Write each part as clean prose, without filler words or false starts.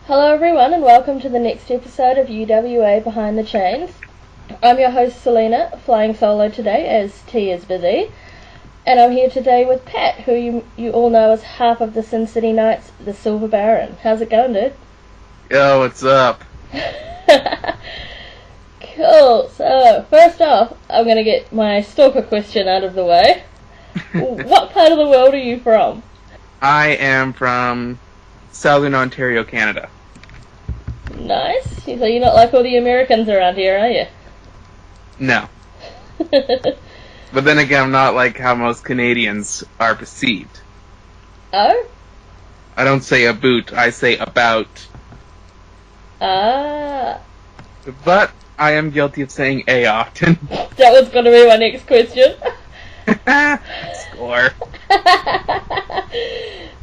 Hello everyone and welcome to the next episode of UWA Behind the Chains. I'm your host Selena, flying solo today as T is busy. And I'm here today with Pat, who you all know as half of the Sin City Knights, the Silver Baron. How's it going, dude? Yo, what's up? Cool, so first off, I'm going to get my stalker question out of the way. What part of the world are you from? I am from Southern Ontario, Canada. Nice. So you're not like all the Americans around here, are you? No. But then again, I'm not like how most Canadians are perceived. Oh? I don't say a boot, I say about. Ah. But I am guilty of saying a often. That was going to be my next question. Score.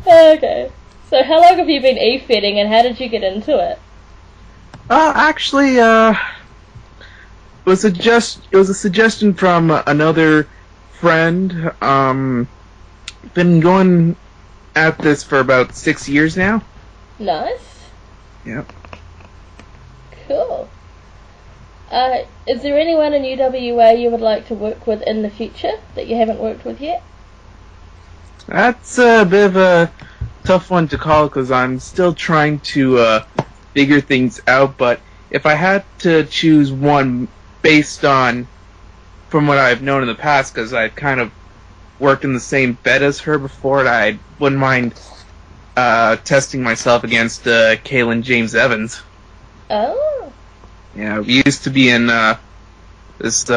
Okay. So how long have you been e-fitting and how did you get into it? Actually, it was a suggestion from another friend. Been going at this for about 6 years now. Nice. Yep. Cool. Is there anyone in UWA you would like to work with in the future that you haven't worked with yet? That's a bit of a tough one to call because I'm still trying to figure things out, but if I had to choose one based on from what I've known in the past, because I've kind of worked in the same bed as her before, and I wouldn't mind testing myself against Kaylin James Evans. Oh. Yeah, we used to be in this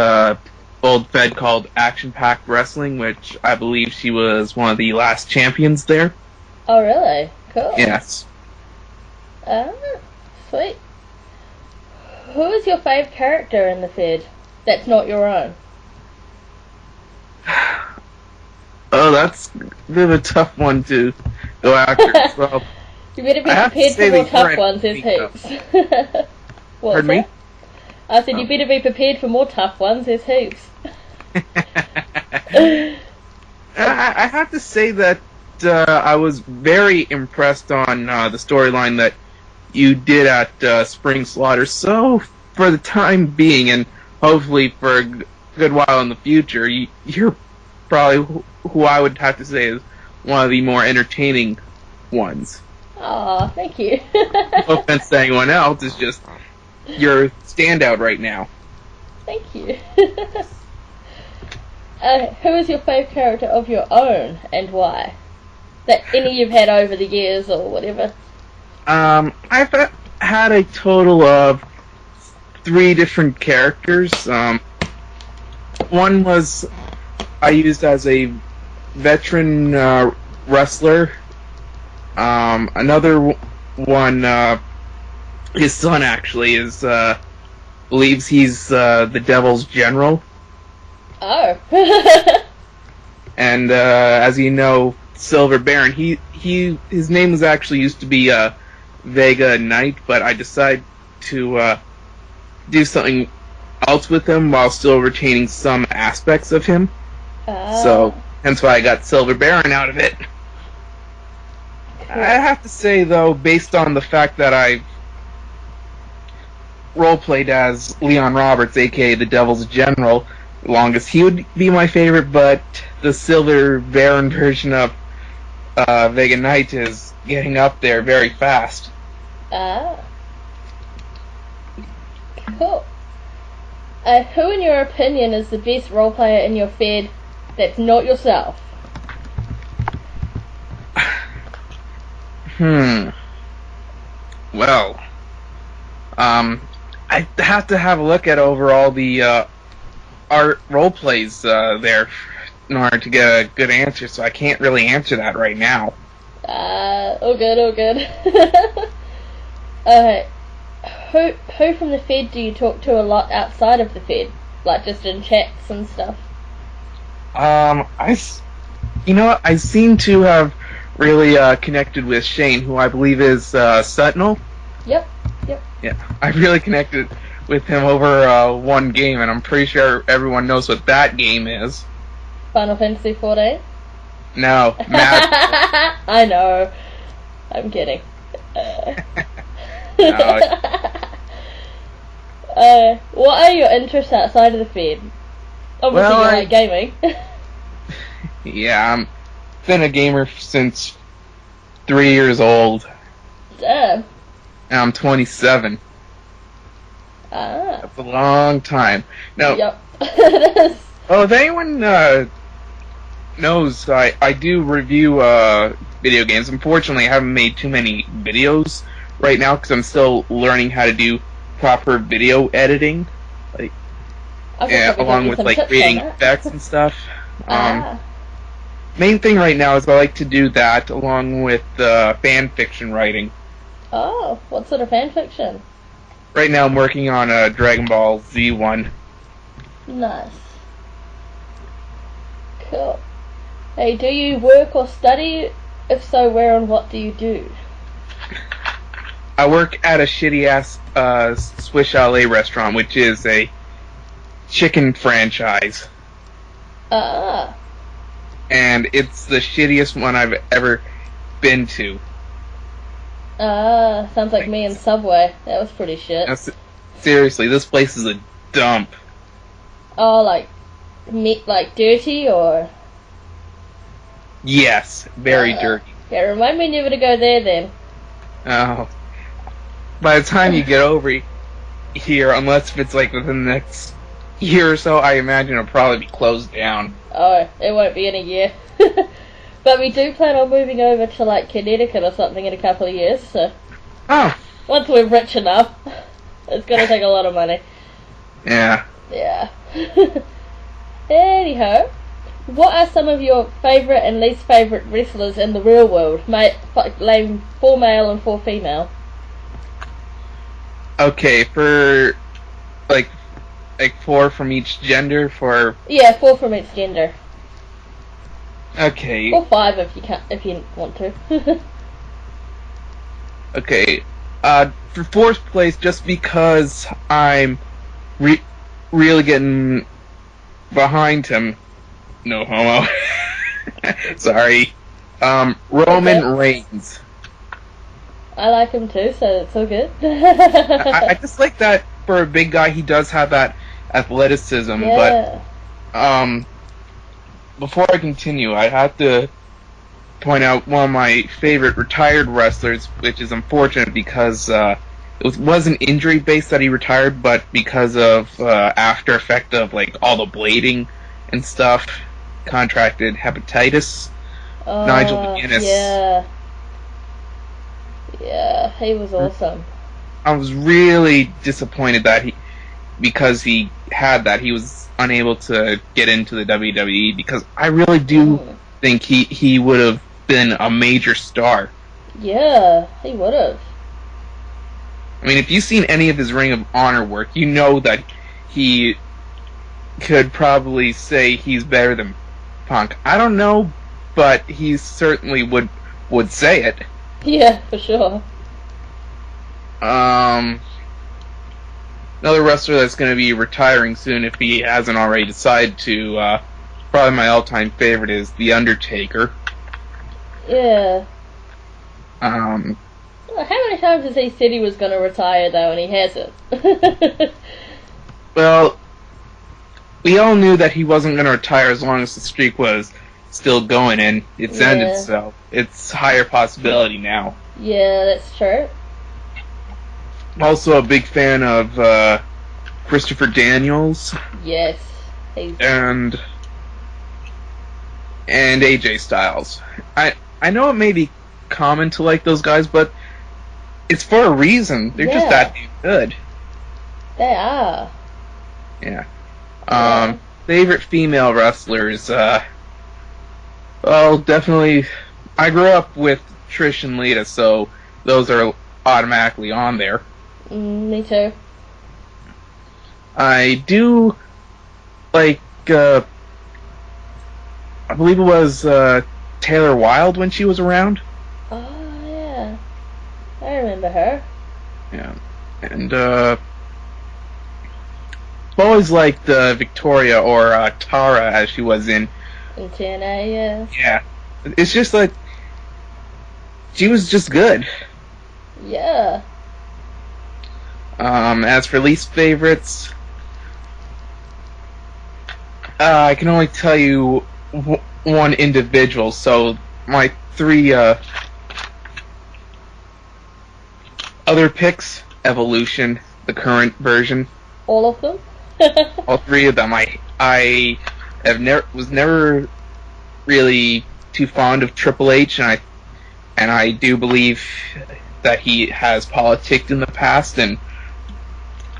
old fed called Action Pack Wrestling, which I believe she was one of the last champions there. Oh, really? Cool. Yes. Ah, sweet. Who is your fave character in the Fed that's not your own? Oh, that's a bit of a tough one to go after as well. You better be prepared for more tough ones, there's heaps. Pardon me? I said you better be prepared for more tough ones, there's heaps. I have to say that I was very impressed on the storyline that you did at Spring Slaughter. So, for the time being, and hopefully for a good while in the future, you're probably who I would have to say is one of the more entertaining ones. Aw, thank you. No offense to anyone else, it's just your standout right now. Thank you. Who is your favourite character of your own, and why? That any you've had over the years, or whatever? I've had a total of 3 different characters. One was I used as a veteran wrestler. Another one, his son actually is believes he's the Devil's General. Oh. And as you know, Silver Baron. His name was actually used to be Vega Knight, but I decided to do something else with him while still retaining some aspects of him. So hence why I got Silver Baron out of it. Cool. I have to say though, based on the fact that I roleplayed as Leon Roberts, aka the Devil's General, the longest, he would be my favorite, but the Silver Baron version of Vega Knight is getting up there very fast. Ah. Cool. Who, in your opinion, is the best role player in your Fed that's not yourself? Well, I have to have a look at overall the art role plays there in order to get a good answer, so I can't really answer that right now. All good. Who from the Fed do you talk to a lot outside of the Fed? Like just in chats and stuff? I seem to have really connected with Shane, who I believe is Sentinel. Yep. Yeah, I really connected with him over one game, and I'm pretty sure everyone knows what that game is. Final Fantasy XIV? No, Mad. I know. I'm kidding. No, What are your interests outside of the Fed? Obviously, well, you like gaming. yeah, I've been a gamer since 3 years old, Damn. and I'm 27. Ah. That's a long time. Now, Yep. It is. well, if anyone knows, I do review video games. Unfortunately, I haven't made too many videos right now because I'm still learning how to do proper video editing, like I could probably along give you with some like tips creating on that. effects and stuff. Ah. Main thing right now is I like to do that along with fan fiction writing. Oh, what sort of fan fiction? Right now, I'm working on a Dragon Ball Z one. Nice. Cool. Hey, do you work or study? If so, where and what do you do? I work at a shitty ass Swiss Chalet restaurant, which is a chicken franchise, Ah. and it's the shittiest one I've ever been to. Ah, sounds like me in Subway. That was pretty shit. Now, seriously, this place is a dump. Oh, like meat, like dirty or? Yes, very dirty. Yeah, remind me never to go there then. Oh, by the time you get over here, unless if it's like within the next year or so, I imagine it'll probably be closed down. Oh, it won't be in a year. But we do plan on moving over to like Connecticut or something in a couple of years, so Oh, once we're rich enough. It's gonna take a lot of money. yeah. Yeah. Anyhow, what are some of your favourite and least favourite wrestlers in the real world? Name 4 male and 4 female. Okay, for like 4 from each gender. For Yeah, 4 from each gender. okay, Or 5 if you want to. okay. For fourth place, just because I'm really getting behind him. No homo. Sorry. Roman Okay. Reigns. I like him too, so it's all good. I just like that for a big guy. He does have that athleticism, Yeah. but before I continue, I have to point out one of my favorite retired wrestlers, which is unfortunate because it wasn't injury based that he retired, but because of after effect of like all the blading and stuff, contracted hepatitis. Nigel McGuinness. Yeah. Yeah, he was awesome. I was really disappointed that because he had that, he was unable to get into the WWE, because I really do think he would have been a major star. Yeah, he would have. I mean, if you've seen any of his Ring of Honor work, you know that he could probably say he's better than Punk. I don't know, but he certainly would say it. Yeah, for sure. Another wrestler that's going to be retiring soon, if he hasn't already decided to, probably my all-time favorite is The Undertaker. Yeah. How many times has he said he was going to retire, though, and he hasn't? Well, we all knew that he wasn't going to retire as long as the streak was still going, and it's ended, so it's higher possibility now. Yeah, that's true. Also a big fan of Christopher Daniels. Yes. And AJ Styles. I know it may be common to like those guys, but it's for a reason. They're just that damn good. They are. Yeah. Favorite female wrestlers, well, definitely, I grew up with Trish and Lita, so those are automatically on there. Me too. I do like, I believe it was Taylor Wilde when she was around. Oh, yeah. I remember her. Yeah. And, I've always liked Victoria, or Tara, as she was in TNA, yeah. Yeah. It's just like, she was just good. Yeah. As for least favorites, I can only tell you one individual. So my three other picks: Evolution, the current version. All of them? All three of them. I was never really too fond of Triple H, and I do believe that he has politicked in the past,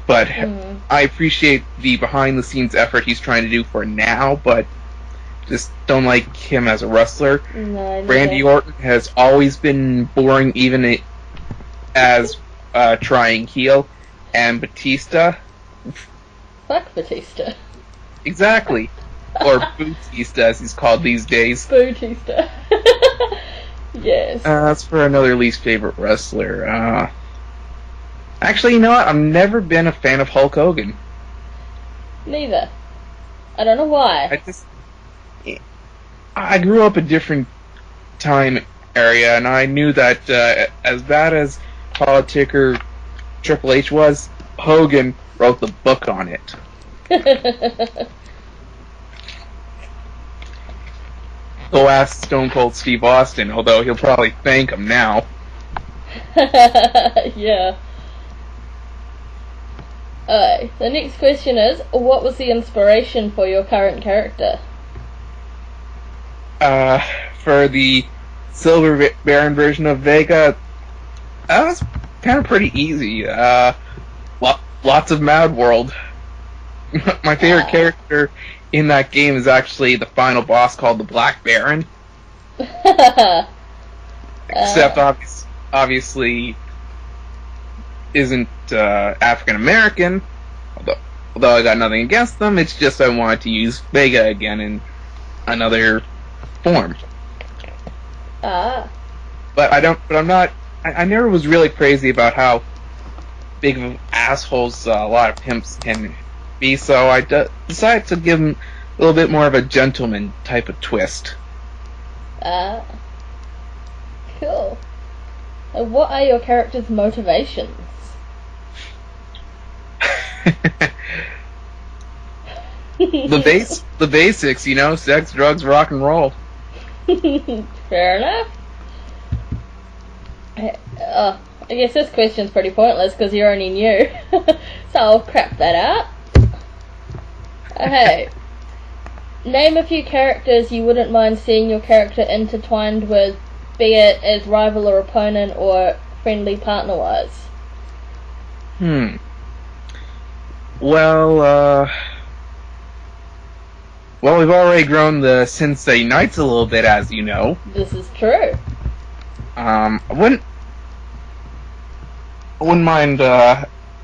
but I appreciate the behind the scenes effort he's trying to do for now, but just don't like him as a wrestler. No, Randy Orton has always been boring, even as trying heel, and Batista. Fuck Batista. Exactly. Or Bootista, as he's called these days. Bootista. Yes. That's for another least favorite wrestler. Actually, you know what? I've never been a fan of Hulk Hogan. Neither. I don't know why. I grew up a different time area, and I knew that as bad as politicker Triple H was, Hogan wrote the book on it. Go ask Stone Cold Steve Austin, although he'll probably thank him now. Yeah. Alright, the next question is, what was the inspiration for your current character? For the Silver Baron version of Vega, that was kind of pretty easy. Lots of Mad World. My favorite character in that game is actually the final boss called the Black Baron. Except obviously isn't African American. Although I got nothing against them, it's just I wanted to use Vega again in another form. But I never was really crazy about how big of assholes a lot of pimps can be, so I decided to give him a little bit more of a gentleman type of twist. Cool. What are your character's motivations? The basics, sex, drugs, rock and roll. Fair enough. I guess this question's pretty pointless because you're only new, so I'll crap that out. Okay. Name a few characters you wouldn't mind seeing your character intertwined with, be it as rival or opponent or friendly partner-wise. Well, we've already grown the Sensei Knights a little bit, as you know. This is true. I wouldn't mind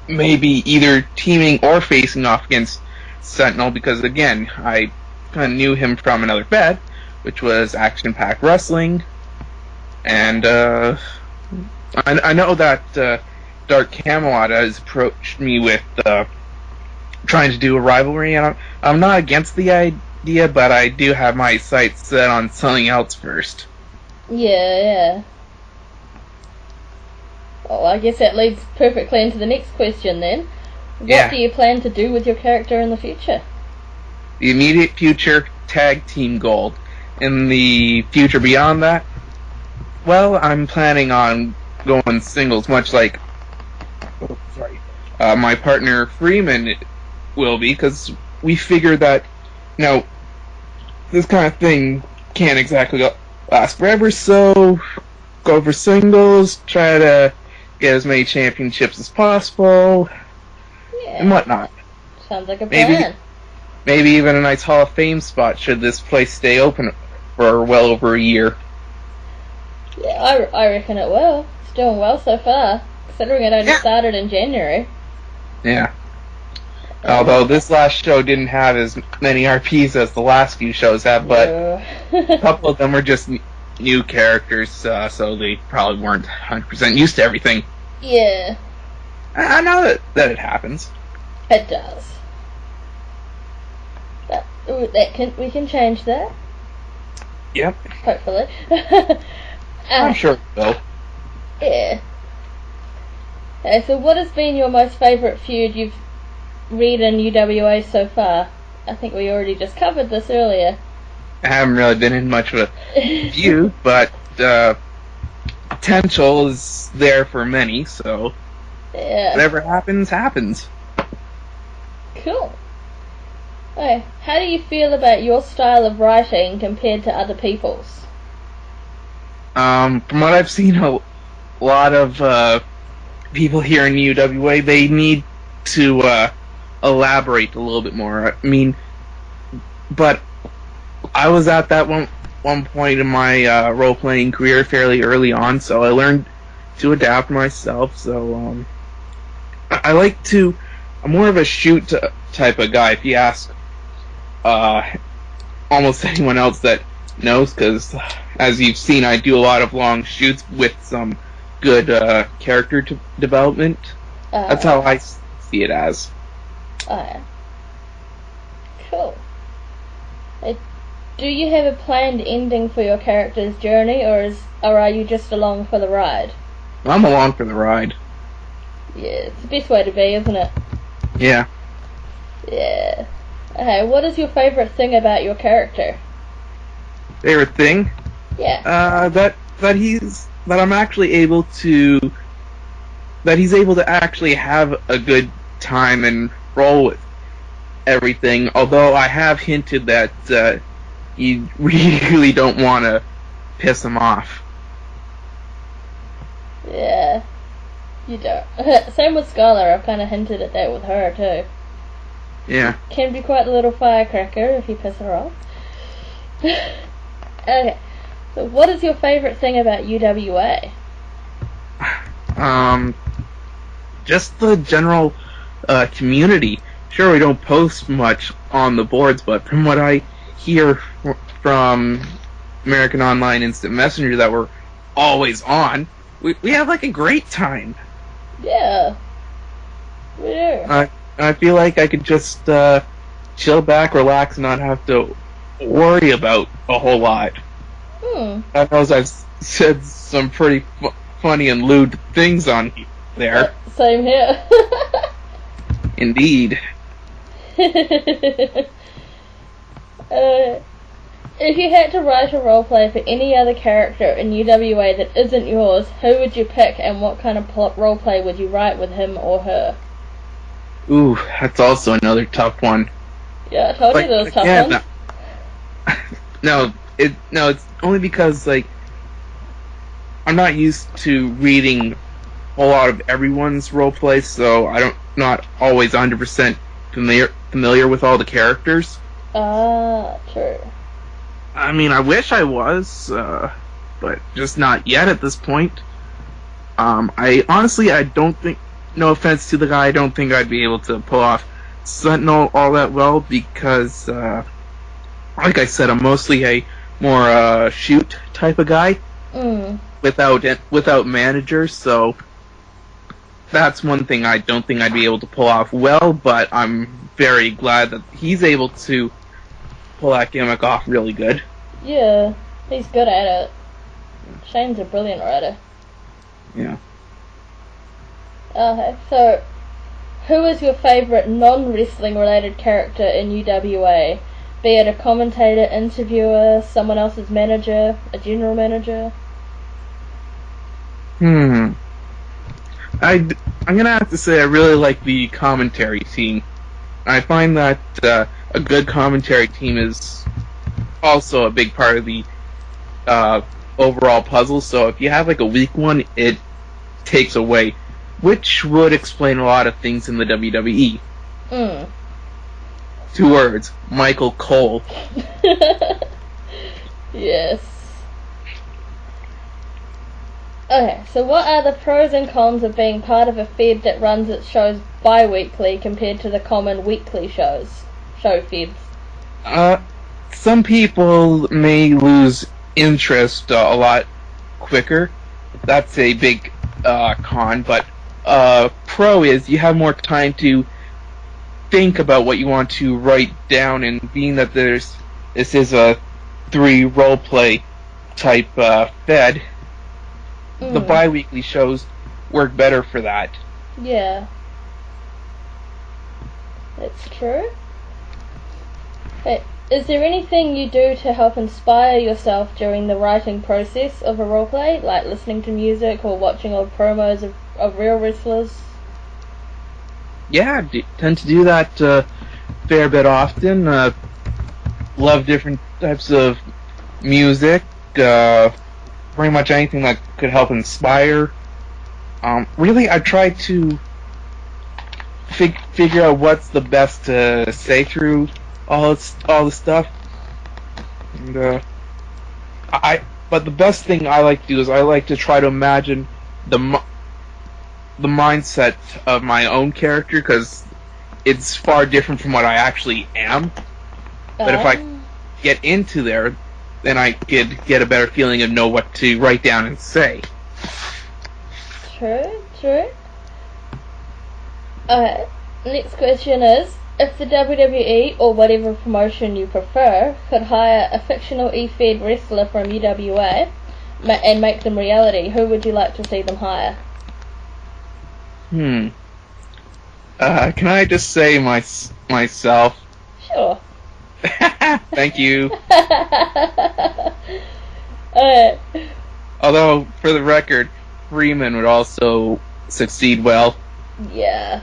maybe either teaming or facing off against Sentinel, because again, I kind of knew him from another bed, which was Action Pack Wrestling, and I know that Dark Camelot has approached me with trying to do a rivalry, and I'm not against the idea, but I do have my sights set on something else first. Yeah. Well, I guess that leads perfectly into the next question then. What do you plan to do with your character in the future? The immediate future, tag team gold. In the future beyond that, well, I'm planning on going singles, much like my partner Freeman will be, because we figure that, this kind of thing can't exactly last forever, so go for singles, try to get as many championships as possible, and whatnot. Sounds like a plan. Maybe even a nice Hall of Fame spot should this place stay open for well over a year. Yeah, I reckon it will. It's doing well so far, considering it only started in January. Yeah. Although this last show didn't have as many RPs as the last few shows have, but a couple of them were just new characters, so they probably weren't 100% used to everything. Yeah. I know that it happens. It does. We can change that. Yep. Hopefully. I'm sure it will. Yeah. Okay, so what has been your most favourite feud you've read in UWA so far? I think we already just covered this earlier. I haven't really been in much of a feud, but potential is there for many, so yeah. Whatever happens, happens. Cool. Okay, how do you feel about your style of writing compared to other people's? From what I've seen, a lot of people here in UWA, they need to elaborate a little bit more. I mean, but I was at that one point in my role-playing career fairly early on, so I learned to adapt myself. So I'm more of a shoot type of guy. If you ask almost anyone else that knows, because as you've seen, I do a lot of long shoots with some good character development. That's how I see it as. Cool. Do you have a planned ending for your character's journey, or are you just along for the ride? I'm along for the ride. Yeah, it's the best way to be, isn't it? Yeah. Yeah. Okay, what is your favourite thing about your character? Favorite thing? Yeah. That I'm actually able to. That he's able to actually have a good time and roll with everything. Although I have hinted that you really don't want to piss him off. Yeah. You don't. Same with Skylar. I've kind of hinted at that with her too. Yeah. Can be quite a little firecracker if you piss her off. Okay. So what is your favourite thing about UWA? Just the general community. Sure, we don't post much on the boards, but from what I hear from American Online Instant Messenger that we're always on, we have like a great time. Yeah. We do. I feel like I could just chill back, relax, and not have to worry about a whole lot. I know I've said some pretty funny and lewd things on there. Same here. Indeed. If you had to write a roleplay for any other character in UWA that isn't yours, who would you pick, and what kind of roleplay would you write with him or her? Ooh, that's also another tough one. Yeah, I told you there was tough ones. No, it's only because I'm not used to reading a lot of everyone's roleplay, so not always 100% familiar with all the characters. True. I mean, I wish I was, but just not yet at this point. I don't think, no offense to the guy, I don't think I'd be able to pull off Sentinel all that well because, like I said, I'm mostly a more shoot type of guy without manager, so that's one thing I don't think I'd be able to pull off well, but I'm very glad that he's able to pull that gimmick off really good. Yeah, he's good at it. Shane's a brilliant writer. Yeah. Okay, so who is your favourite non-wrestling related character in UWA? Be it a commentator, interviewer, someone else's manager, a general manager? I'm gonna have to say I really like the commentary team. I find that a good commentary team is also a big part of the overall puzzle, so if you have like a weak one, it takes away, which would explain a lot of things in the WWE. 2 words, Michael Cole. Yes. Okay, so what are the pros and cons of being part of a fed that runs its shows bi-weekly compared to the common weekly show feds? Some people may lose interest a lot quicker. That's a big con, but pro is you have more time to think about what you want to write down, and being that this is a 3 roleplay type fed, the bi-weekly shows work better for that. Yeah. That's true. Hey, is there anything you do to help inspire yourself during the writing process of a roleplay, like listening to music or watching old promos of real wrestlers? Yeah, tend to do that fair bit often. Love different types of music. Pretty much anything that could help inspire. Really, I try to figure out what's the best to say through all the stuff. And but the best thing I like to do is I like to try to imagine the mindset of my own character, because it's far different from what I actually am. But if I get into there, then I could get a better feeling and know what to write down and say. True. Next question is, if the WWE, or whatever promotion you prefer, could hire a fictional E-Fed wrestler from UWA and make them reality, who would you like to see them hire? Can I just say myself? Sure. Thank you. Although, for the record, Freeman would also succeed well. Yeah.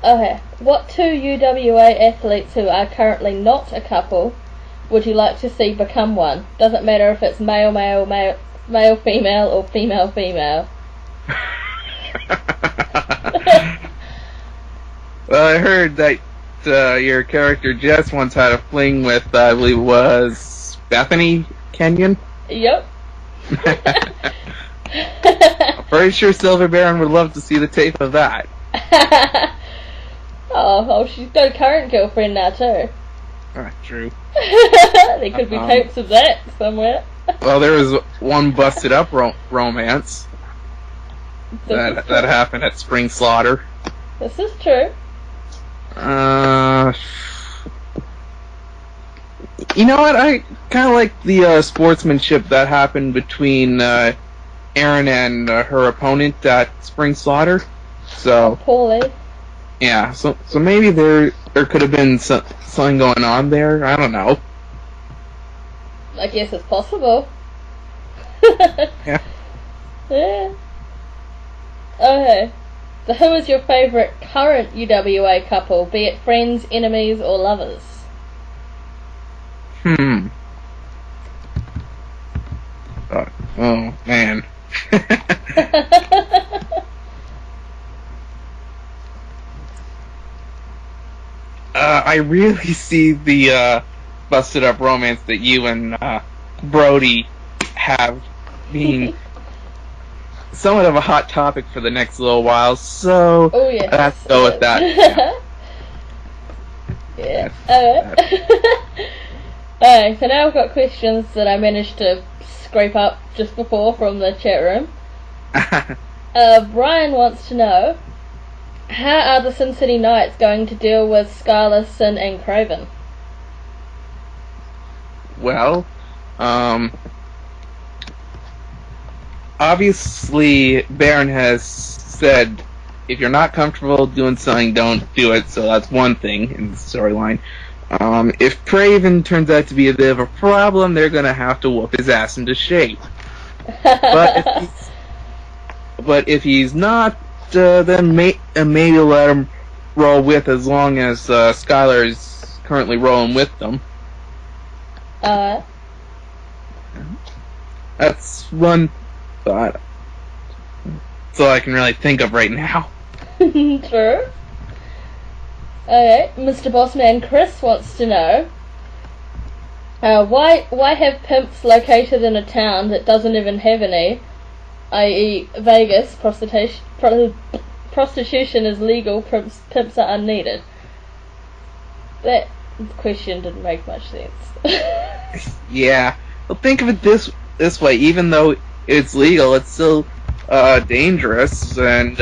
Okay. What two UWA athletes who are currently not a couple would you like to see become one? Doesn't matter if it's male, female, or female. Well, I heard that your character Jess once had a fling with, I believe it was Bethany Kenyon? Yep. I'm pretty sure Silver Baron would love to see the tape of that. Oh, she's got a current girlfriend now too. True. There could be tapes of that somewhere. Well, there was one busted up romance that happened at Spring Slaughter. This is true. You know what? I kind of like the sportsmanship that happened between Erin and her opponent at Spring Slaughter. So, Paulie. Yeah. So maybe there could have been something going on there. I don't know. I guess it's possible. Yeah. Yeah. Okay. So who is your favourite current UWA couple, be it friends, enemies, or lovers? Oh, man. I really see the busted up romance that you and Brody have being somewhat of a hot topic for the next little while, so yes, let's go with that. Yeah. Alright, so now I've got questions that I managed to scrape up just before from the chat room. Brian wants to know, how are the Sin City Knights going to deal with Scarlet, Sin, and Craven? Well, obviously Baron has said if you're not comfortable doing something, don't do it, so that's one thing in the storyline. If Craven turns out to be a bit of a problem, they're gonna have to whoop his ass into shape. But if he's not, then maybe let him roll with, as long as Skylar is currently rolling with them. That's one thought. That's all I can really think of right now. True. Okay, Mr. Bossman Chris wants to know, why have pimps located in a town that doesn't even have any, i.e. Vegas, prostitution is legal, pimps are unneeded? That question didn't make much sense. Yeah. Well, think of it this way, even though it's legal, it's still dangerous, and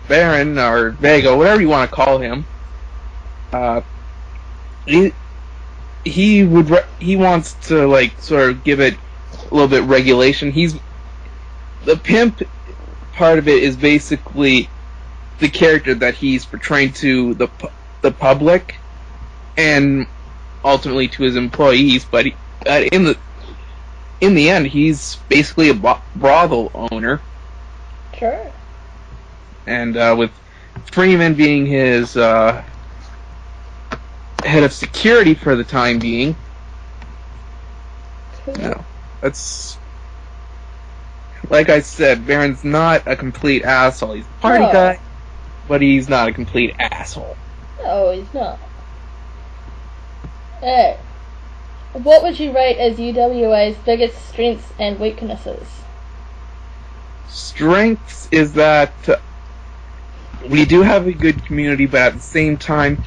Baron, or Vega, whatever you want to call him, he wants to, like, sort of give it a little bit regulation. the pimp part of it is basically the character that he's portraying to the public and ultimately to his employees. But in the end, he's basically a brothel owner. Sure. And with Freeman being his head of security for the time being, that's, like I said, Baron's not a complete asshole. He's a party guy, but he's not a complete asshole. No, he's not. Hey, what would you rate as UWA's biggest strengths and weaknesses? Strengths is that we do have a good community, but at the same time,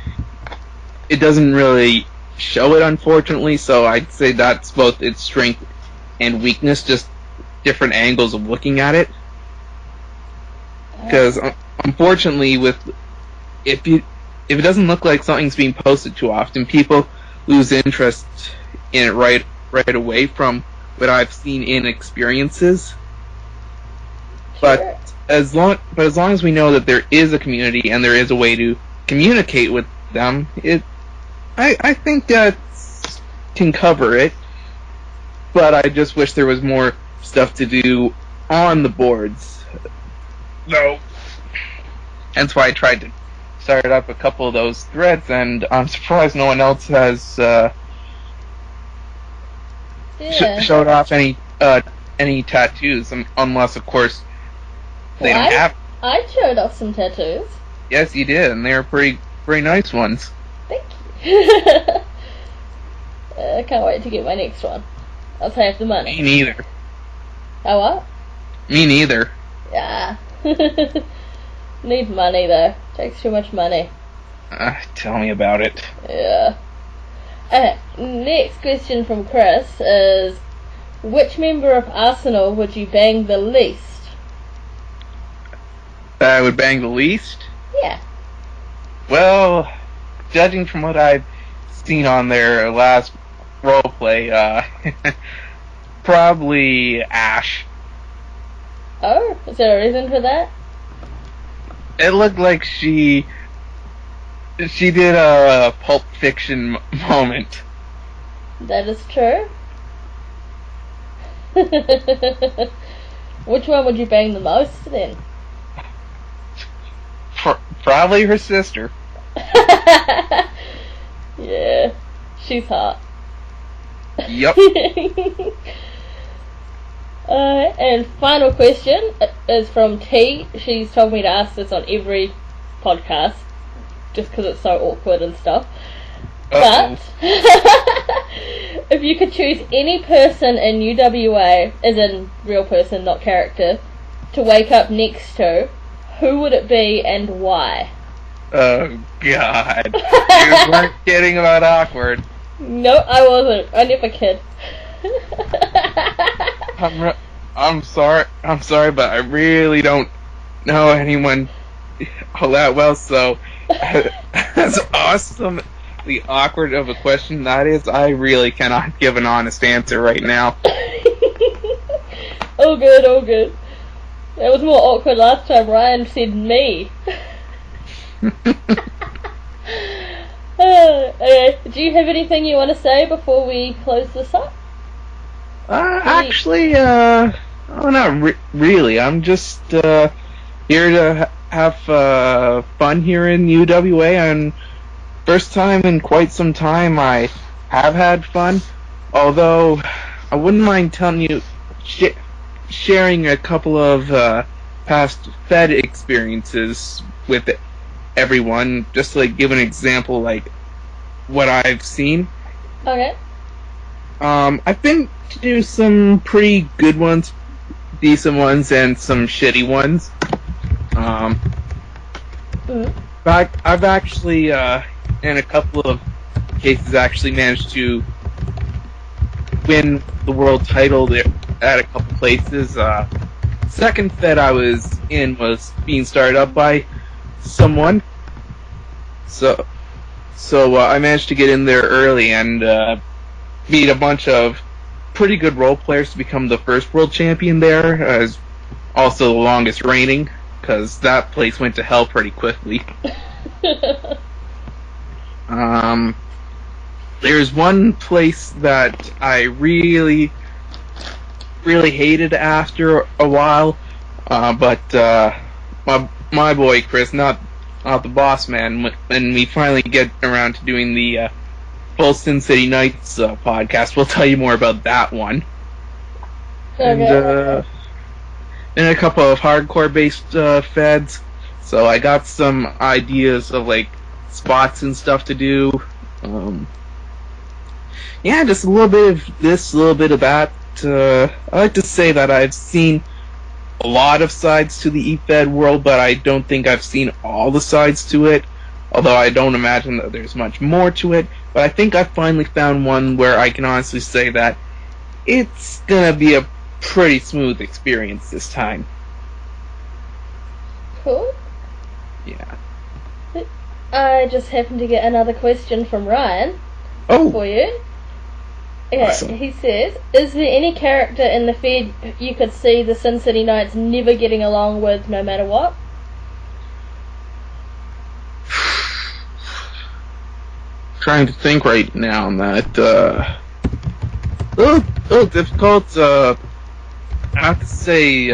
it doesn't really show it, unfortunately, so I'd say that's both its strength and weakness, just different angles of looking at it. Because unfortunately, if it doesn't look like something's being posted too often, people lose interest in it right away from what I've seen in experiences. Sure. But as long as we know that there is a community and there is a way to communicate with them, I think that can cover it. But I just wish there was more stuff to do on the boards. No. Hence why I tried to start up a couple of those threads, and I'm surprised no one else has showed off any tattoos, unless of course they don't have. I showed off some tattoos. Yes, you did, and they were pretty nice ones. Thank you. I can't wait to get my next one. I'll save the money. Me neither. Oh, what? Me neither. Yeah. Need money though. Takes too much money. Tell me about it. Yeah. Next question from Chris is, which member of Arsenal would you bang the least? I would bang the least? Yeah. Well, judging from what I've seen on their last roleplay, probably Ash. Oh, is there a reason for that? It looked like she did a Pulp Fiction moment. That is true. Which one would you bang the most then? Probably her sister. Yeah, she's hot. Yep. And final question is from T. She's told me to ask this on every podcast, just because it's so awkward and stuff. Uh-oh. But if you could choose any person in UWA, as in real person, not character, to wake up next to, who would it be and why? Oh God! You weren't kidding about awkward. No, I wasn't. I never kid. I'm sorry, but I really don't know anyone all that well. So, as awesomely awkward of a question that is, I really cannot give an honest answer right now. All good, all good. It was more awkward last time. Ryan said me. Okay. Do you have anything you want to say before we close this up? Actually, not really. I'm just here to have fun here in UWA, and first time in quite some time I have had fun. Although I wouldn't mind telling you, sharing a couple of past Fed experiences with everyone, just to give an example, what I've seen. Okay. I've been to some pretty good ones, decent ones, and some shitty ones. I've actually, in a couple of cases, actually managed to win the world title there at a couple places. Second Fed I was in was being started up by someone, so I managed to get in there early and meet a bunch of pretty good role players to become the first world champion there, as also the longest reigning, because that place went to hell pretty quickly. There's one place that I really, really hated after a while, but my boy Chris, not the boss man, when we finally get around to doing the full Sin City Nights podcast, we'll tell you more about that one. Okay. And a couple of hardcore-based feds. So I got some ideas of like spots and stuff to do. Yeah, just a little bit of this, a little bit of that. I like to say that I've seen a lot of sides to the eFed world, but I don't think I've seen all the sides to it. Although I don't imagine that there's much more to it. But I think I finally found one where I can honestly say that it's gonna be a pretty smooth experience this time. Cool. Yeah. I just happened to get another question from Ryan for you. Yeah, Awesome. he says, is there any character in the Fed you could see the Sin City Knights never getting along with no matter what? Trying to think right now on that. A little difficult. I have to say,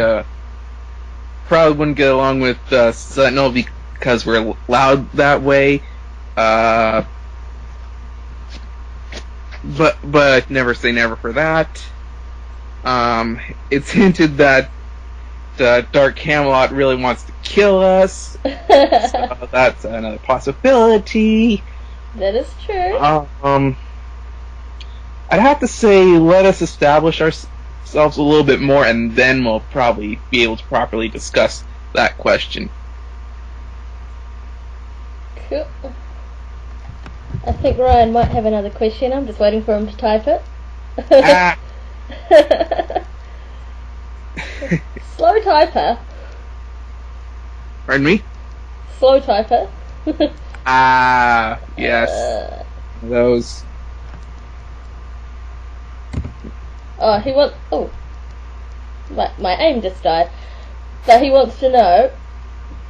probably wouldn't get along with Sentinel because we're loud that way. But I'd never say never for that. It's hinted that Dark Camelot really wants to kill us. So that's another possibility. That is true. I'd have to say let us establish ourselves a little bit more, and then we'll probably be able to properly discuss that question. Cool. I think Ryan might have another question. I'm just waiting for him to type it. Slow typer. Pardon me? Slow typer. Yes. Those. Oh, he wants... Oh. My aim just died. But he wants to know,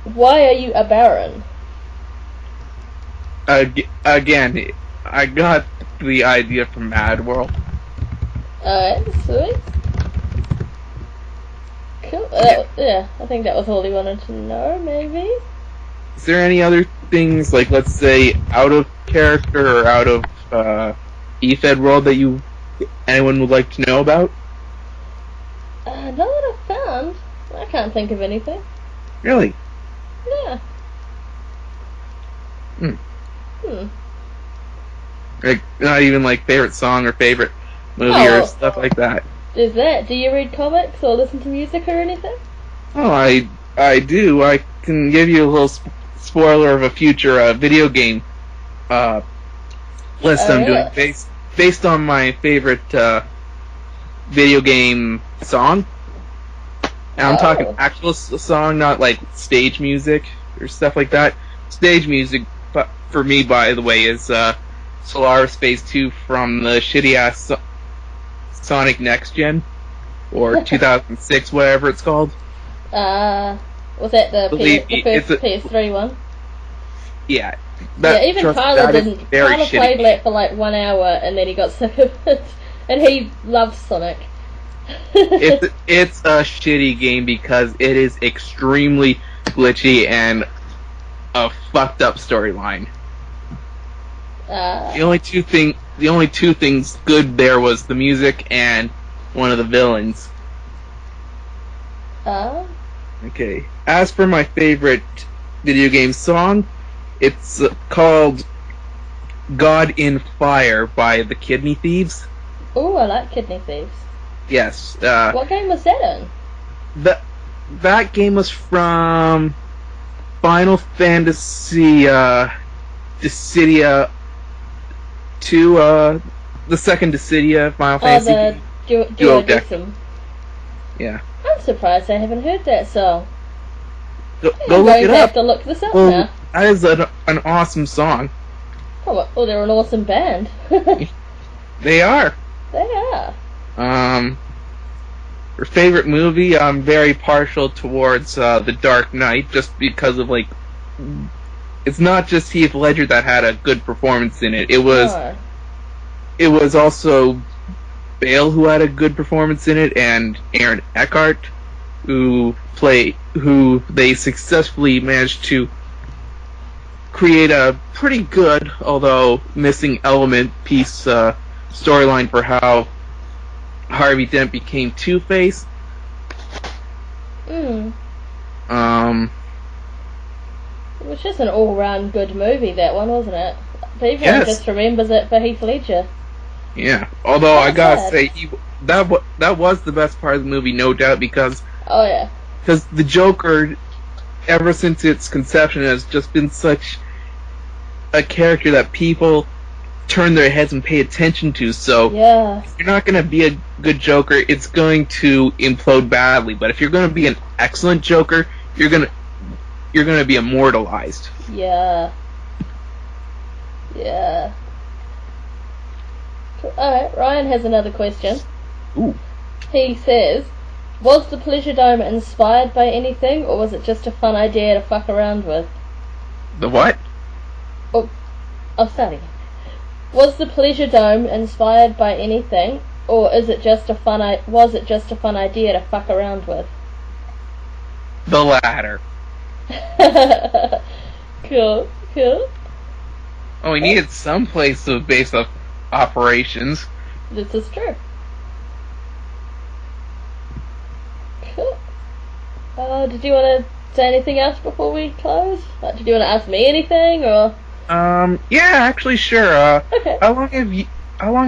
why are you a baron? Again, I got the idea from Mad World. Alright, sweet. Cool. Yeah, I think that was all he wanted to know, maybe? Is there any other things, like, let's say, out of character or out of eFed world that anyone would like to know about? Not that I've found. I can't think of anything. Really? Yeah. Like, not even like favorite song or favorite movie or stuff like that. There's that. Do you read comics or listen to music or anything? Oh, I do. I can give you a little spoiler of a future video game list I'm doing based on my favorite video game song. And I'm talking actual song, not like stage music or stuff like that. Stage music, for me, by the way, is Solaris Phase 2 from the shitty-ass Sonic Next Gen, or 2006, whatever it's called. Was that the first PS3 one? Yeah. Even Tyler didn't. Tyler played that for like 1 hour, and then he got sick of it, and he loves Sonic. It's a shitty game because it is extremely glitchy and a fucked up storyline. The only two things good there was the music and one of the villains. Okay. As for my favorite video game song, it's called God in Fire by the Kidney Thieves. Ooh, I like Kidney Thieves. Yes. What game was that in? That game was from Final Fantasy Dissidia 2, the second Dissidia Final Fantasy. The Duodecim. Yeah. I'm surprised I haven't heard that song. Go look it up. I'm going to have to look this up now. That is an awesome song. Oh, they're an awesome band. They are. They are. For favorite movie, I'm very partial towards The Dark Knight, just because of, like, it's not just Heath Ledger that had a good performance in it. It was also Bale who had a good performance in it, and Aaron Eckhart, who they successfully managed to create a pretty good, although missing element piece storyline for how Harvey Dent became Two-Face. It was just an all-round good movie, that one, wasn't it? But everyone just remembers it for Heath Ledger. Yeah, although I gotta say, that was the best part of the movie, no doubt, because because the Joker, ever since its conception, has just been such a character that people turn their heads and pay attention to. So if you're not going to be a good Joker, it's going to implode badly. But if you're going to be an excellent Joker, you're going to be immortalized. Yeah. Alright, Ryan has another question. Ooh. He says, was the Pleasure Dome inspired by anything, or was it just a fun idea to fuck around with? The what? Oh, sorry. Was the Pleasure Dome inspired by anything, or was it just a fun idea to fuck around with? The latter. Cool. Oh, we needed some place to base up operations. This is true. Cool. Did you want to say anything else before we close? Did you want to ask me anything, or? Yeah, actually, sure. Okay. How long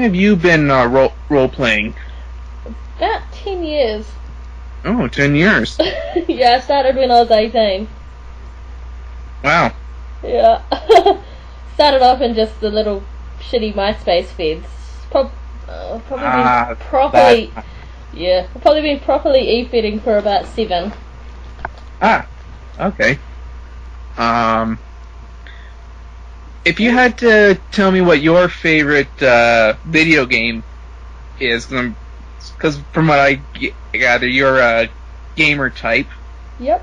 have you been role playing? About 10 years. Oh, 10 years. Yeah, I started when I was 18. Wow. Yeah. Started off in just the little shitty MySpace feeds. Probably been properly e-feeding for about 7. Okay. If you had to tell me what your favorite video game is, because from what I gather, you're a gamer type. Yep.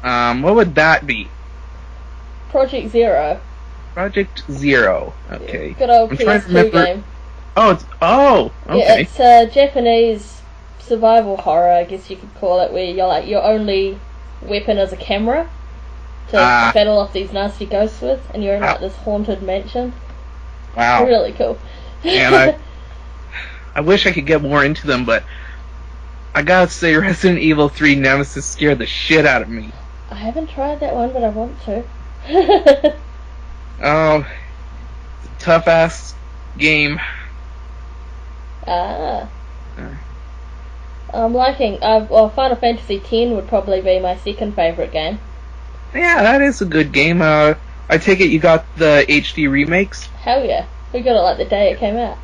What would that be? Project Zero. Project Zero. Okay. Yeah, good old PS2 game. Okay. Yeah, it's a Japanese survival horror, I guess you could call it, where your only weapon is a camera to battle off these nasty ghosts with, and you're in this haunted mansion. Wow. Really cool. And I wish I could get more into them, but I gotta say Resident Evil 3 Nemesis scared the shit out of me. I haven't tried that one, but I want to. Oh, tough ass game. I'm liking. Final Fantasy X would probably be my second favourite game. Yeah, that is a good game. I take it you got the HD remakes? Hell yeah. We got it like the day it came out.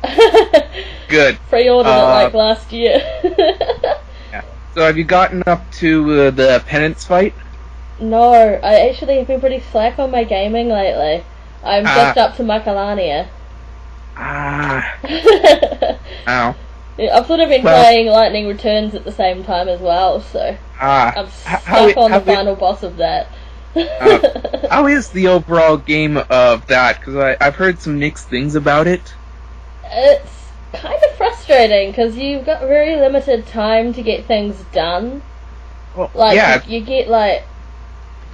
Good. Pre-ordered it like last year. Yeah. So have you gotten up to the penance fight? No, I actually have been pretty slack on my gaming lately. I'm just up to Macalania. Ow. Yeah, I've sort of been playing Lightning Returns at the same time as well, so I'm stuck on the final boss of that. How is the overall game of that? Because I've heard some mixed things about it. It's kind of frustrating, because you've got very limited time to get things done. Well, you get,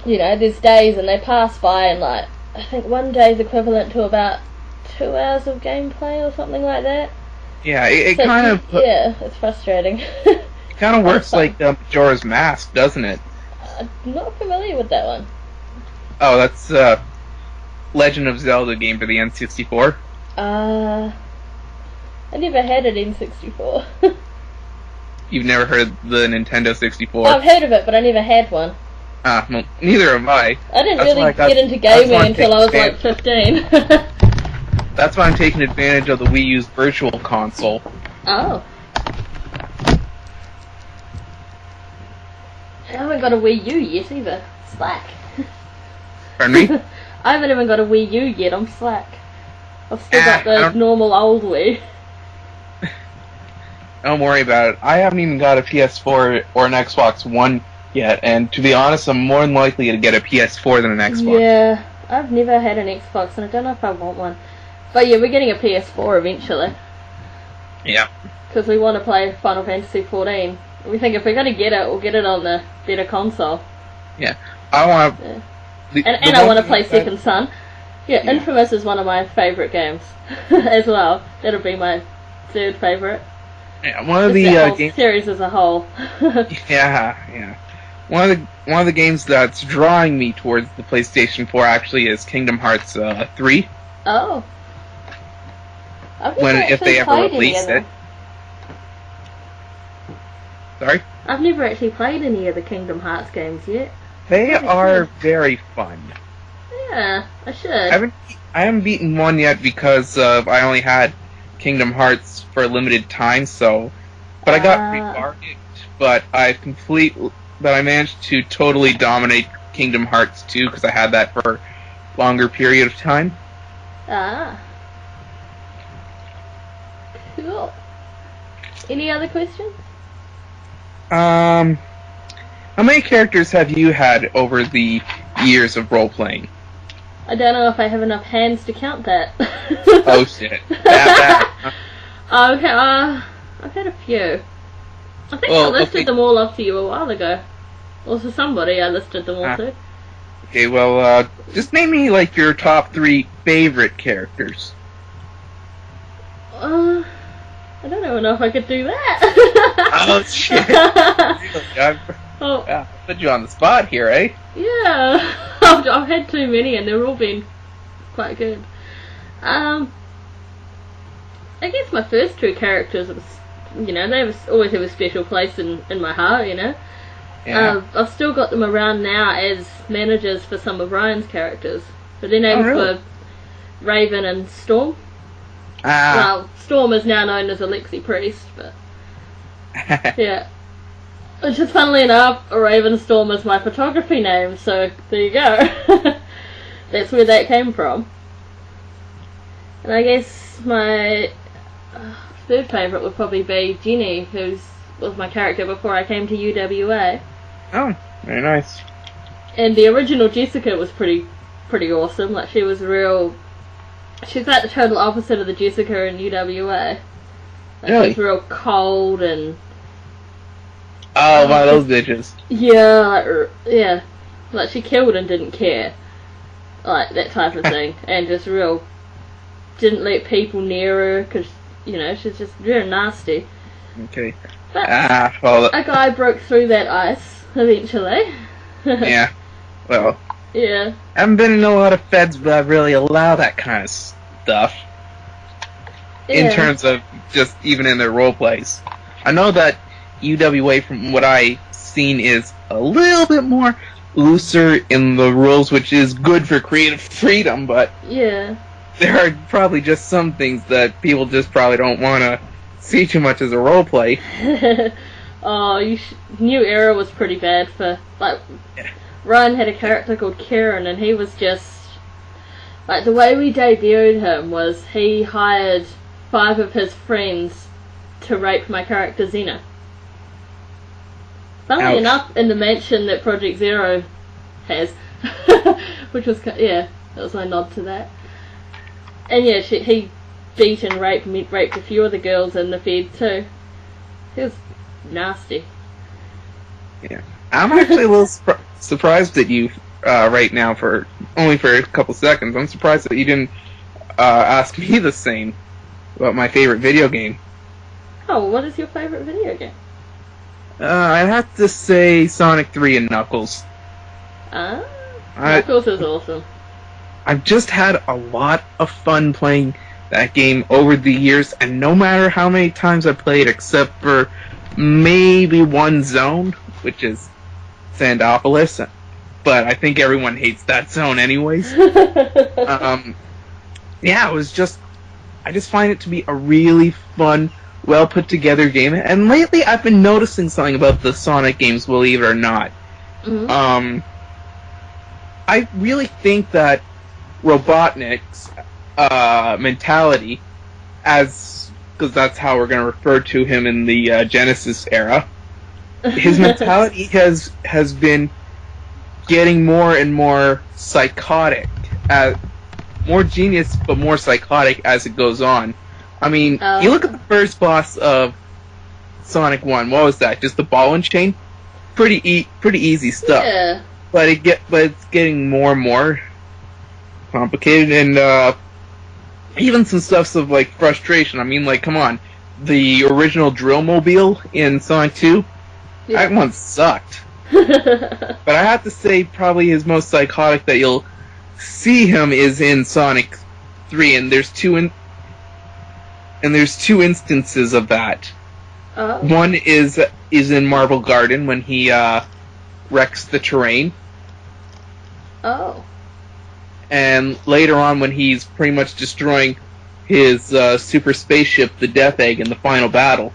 there's days and they pass by, and, I think one day's equivalent to about 2 hours of gameplay or something like that. Yeah, it kind of... Yeah, it's frustrating. It kind of works like Majora's Mask, doesn't it? I'm not familiar with that one. Oh, that's Legend of Zelda game for the N64. I never had an N64. You've never heard of the Nintendo 64? I've heard of it, but I never had one. Well, neither have I. I didn't really get into gaming until I was 15. That's why I'm taking advantage of the Wii U's Virtual Console. Oh. I haven't got a Wii U yet either. Slack. Pardon me? I haven't even got a Wii U yet, I'm slack. I've still got the normal old Wii. Don't worry about it. I haven't even got a PS4 or an Xbox One yet, and to be honest, I'm more than likely to get a PS4 than an Xbox. Yeah, I've never had an Xbox, and I don't know if I want one. But yeah, we're getting a PS4 eventually. Yeah. Because we want to play Final Fantasy 14. We think if we're going to get it, we'll get it on the better console. Yeah. I want to... Yeah. And I want to play Second Son. Yeah, Infamous is one of my favourite games as well. That'll be my third favourite. Yeah, one of the the games... series as a whole. Yeah. One of the games that's drawing me towards the PlayStation 4 actually is Kingdom Hearts 3. Oh. If they ever release it. Sorry? I've never actually played any of the Kingdom Hearts games yet. They are very fun. Yeah, I should. I haven't beaten one yet because I only had Kingdom Hearts for a limited time, but I got rebargained, but I managed to totally dominate Kingdom Hearts 2 because I had that for a longer period of time. Ah. Cool. Any other questions? How many characters have you had over the years of role-playing? I don't know if I have enough hands to count that. Oh shit. That. Okay, I've had a few. I think I listed them all off to you a while ago. Or to somebody I listed them all to. Okay, well, just name me, like, your top 3 favorite characters. I don't know if I could do that. Oh, shit. I put you on the spot here, eh? Yeah. I've had too many and they've all been quite good. I guess my first 2 characters, they always have a special place in my heart, Yeah. I've still got them around now as managers for some of Ryan's characters. But their names were Raven and Storm. Well, Storm is now known as Alexi Priest, but yeah. Which is, funnily enough, Ravenstorm is my photography name, so there you go. That's where that came from. And I guess my third favourite would probably be Jenny, who was my character before I came to UWA. Oh, very nice. And the original Jessica was pretty awesome. Like, she was she's like the total opposite of the Jessica in UWA. Like, really? She was real cold and... Oh, one of those bitches. Yeah. Like, she killed and didn't care. Like, that type of thing. And just didn't let people near her, because, she's just very nasty. Okay. But a guy broke through that ice, eventually. Yeah. Well. Yeah. I haven't been in a lot of feds that really allow that kind of stuff. Yeah. In terms of just even in their role plays. I know that UWA, from what I've seen, is a little bit more looser in the rules, which is good for creative freedom, but yeah, there are probably just some things that people just probably don't want to see too much as a role play. Oh, New Era was pretty bad for, like, Ryan had a character called Kieran, and he was just, like, the way we debuted him was he hired 5 of his friends to rape my character Xena. Funnily enough, in the mansion that Project Zero has. Which was, that was my nod to that. And yeah, he beat and raped a few of the girls in the Fed too. He was nasty. Yeah. I'm actually a little surprised at you right now only for a couple seconds. I'm surprised that you didn't ask me the same about my favorite video game. Oh, what is your favorite video game? I'd have to say Sonic 3 and Knuckles. Knuckles is awesome. I've just had a lot of fun playing that game over the years, and no matter how many times I played, except for maybe one zone, which is Sandopolis, but I think everyone hates that zone anyways. It was just... I just find it to be a really fun, well put together game, and lately I've been noticing something about the Sonic games, believe it or not. Mm-hmm. I really think that Robotnik's mentality, as because that's how we're going to refer to him in the Genesis era, his mentality has been getting more and more psychotic, more genius but more psychotic as it goes on. I mean, you look at the first boss of Sonic 1. What was that? Just the ball and chain? Pretty easy stuff. Yeah. But it's getting more and more complicated, and even some stuff of like frustration. I mean, like, come on, the original Drillmobile in Sonic 2, that one sucked. But I have to say, probably his most psychotic that you'll see him is in Sonic 3, and there's two instances of that. One is in Marble Garden when he wrecks the terrain. Oh. And later on when he's pretty much destroying his super spaceship, the Death Egg, in the final battle.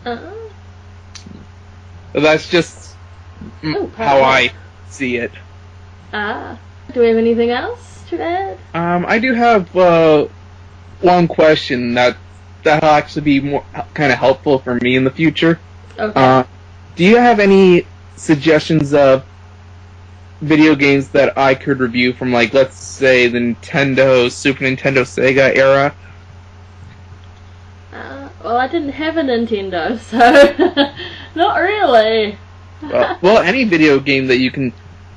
So that's just how I see it. Do we have anything else to add? I do have one question that'll actually be more kind of helpful for me in the future. Okay. Do you have any suggestions of video games that I could review from, like, let's say the Nintendo, Super Nintendo, Sega era? Well, I didn't have a Nintendo, so not really. Well, any video game that you can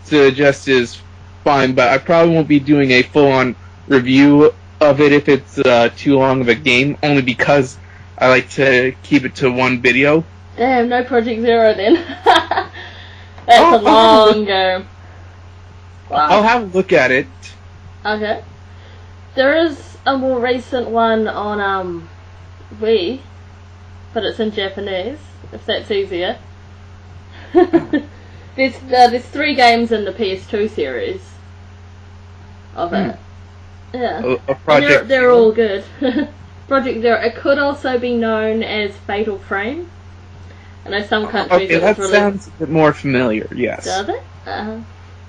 suggest is fine, but I probably won't be doing a full-on review of it if it's too long of a game, only because I like to keep it to one video. Damn, no Project Zero then. That's a long game. Wow. I'll have a look at it. Okay. There is a more recent one on Wii, but it's in Japanese, if that's easier. There's 3 games in the PS2 series of it. Yeah. Project they're all good. Project Zero. It could also be known as Fatal Frame. I know some countries it was that sounds a bit more familiar, yes. Does it?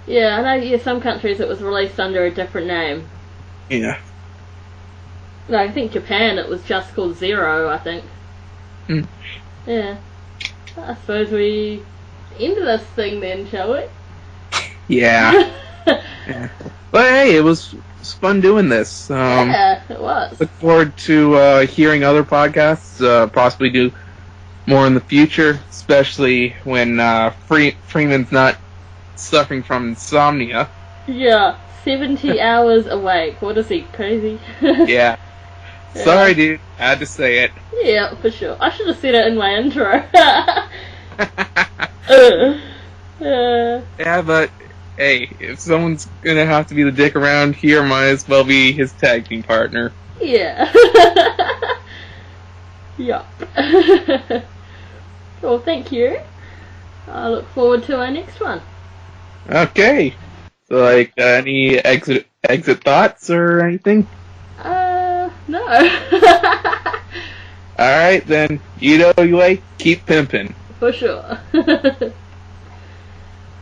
Yeah, I know some countries it was released under a different name. Yeah. No, I think Japan it was just called Zero, I think. Yeah. I suppose we end this thing then, shall we? Yeah. Yeah. But hey, it was fun doing this. Yeah, it was. Look forward to hearing other podcasts, possibly do more in the future, especially when Freeman's not suffering from insomnia. Yeah, 70 hours awake. What is he, crazy? Yeah. Sorry, dude. I had to say it. Yeah, for sure. I should have said it in my intro. Yeah, but hey, if someone's gonna have to be the dick around here, might as well be his tag team partner. Yeah. Yup. Well, thank you. I look forward to our next one. Okay. So, like, any exit thoughts or anything? No. Alright, then, UWA, keep pimpin'. For sure.